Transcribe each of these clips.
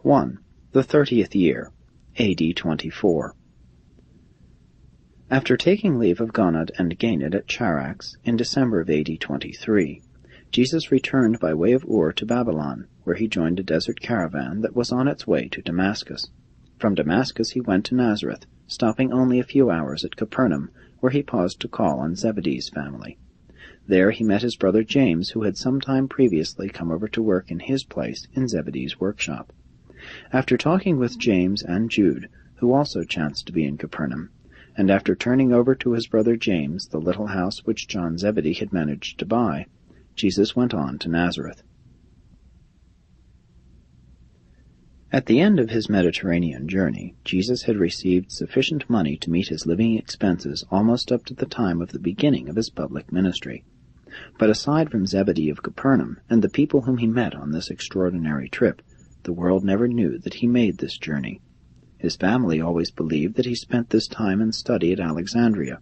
1. The 30th year, A.D. 24. After taking leave of Gonad and Ganid at Charax in December of A.D. 23, Jesus returned by way of Ur to Babylon, where he joined a desert caravan that was on its way to Damascus. From Damascus he went to Nazareth, stopping only a few hours at Capernaum, where he paused to call on Zebedee's family. There he met his brother James, who had some time previously come over to work in his place in Zebedee's workshop. After talking with James and Jude, who also chanced to be in Capernaum, and after turning over to his brother James the little house which John Zebedee had managed to buy, Jesus went on to Nazareth. At the end of his Mediterranean journey, Jesus had received sufficient money to meet his living expenses almost up to the time of the beginning of his public ministry. But aside from Zebedee of Capernaum and the people whom he met on this extraordinary trip, the world never knew that he made this journey. His family always believed that he spent this time in study at Alexandria.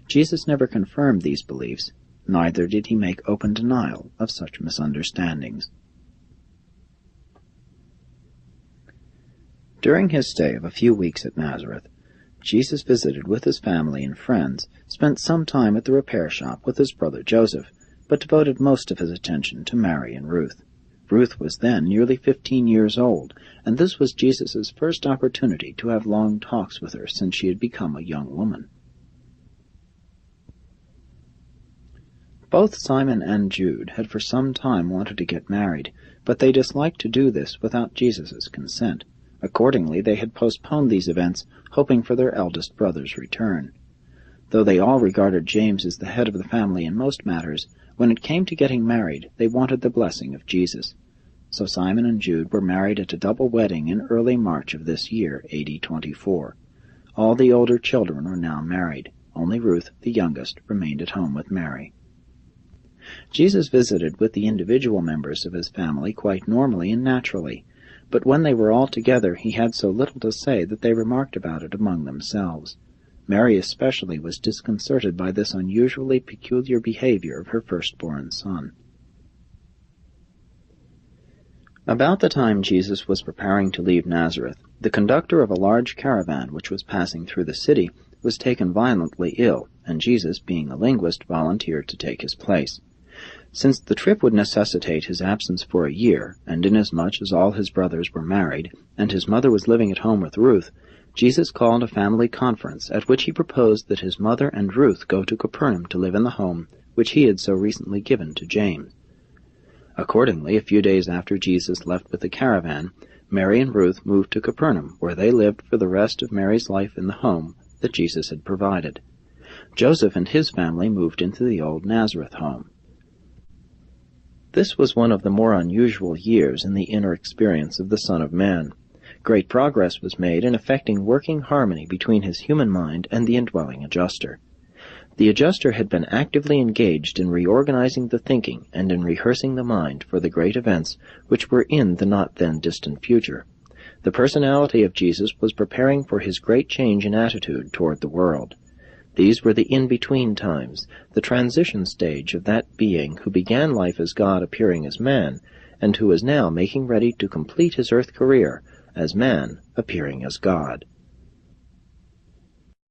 Jesus never confirmed these beliefs, neither did he make open denial of such misunderstandings. During his stay of a few weeks at Nazareth, Jesus visited with his family and friends, spent some time at the repair shop with his brother Joseph, but devoted most of his attention to Mary and Ruth. Ruth was then nearly 15 years old, and this was Jesus' first opportunity to have long talks with her since she had become a young woman. Both Simon and Jude had for some time wanted to get married, but they disliked to do this without Jesus' consent. Accordingly, they had postponed these events, hoping for their eldest brother's return. Though they all regarded James as the head of the family in most matters, when it came to getting married, they wanted the blessing of Jesus. So Simon and Jude were married at a double wedding in early March of this year, A.D. 24. All the older children were now married. Only Ruth, the youngest, remained at home with Mary. Jesus visited with the individual members of his family quite normally and naturally, but when they were all together he had so little to say that they remarked about it among themselves. Mary especially was disconcerted by this unusually peculiar behavior of her firstborn son. About the time Jesus was preparing to leave Nazareth, the conductor of a large caravan which was passing through the city was taken violently ill, and Jesus, being a linguist, volunteered to take his place. Since the trip would necessitate his absence for a year, and inasmuch as all his brothers were married, and his mother was living at home with Ruth, Jesus called a family conference at which he proposed that his mother and Ruth go to Capernaum to live in the home which he had so recently given to James. Accordingly, a few days after Jesus left with the caravan, Mary and Ruth moved to Capernaum, where they lived for the rest of Mary's life in the home that Jesus had provided. Joseph and his family moved into the old Nazareth home. This was one of the more unusual years in the inner experience of the Son of Man. Great progress was made in effecting working harmony between his human mind and the indwelling adjuster. The adjuster had been actively engaged in reorganizing the thinking and in rehearsing the mind for the great events which were in the not-then-distant future. The personality of Jesus was preparing for his great change in attitude toward the world. These were the in-between times, the transition stage of that being who began life as God appearing as man, and who is now making ready to complete his earth career as man appearing as God.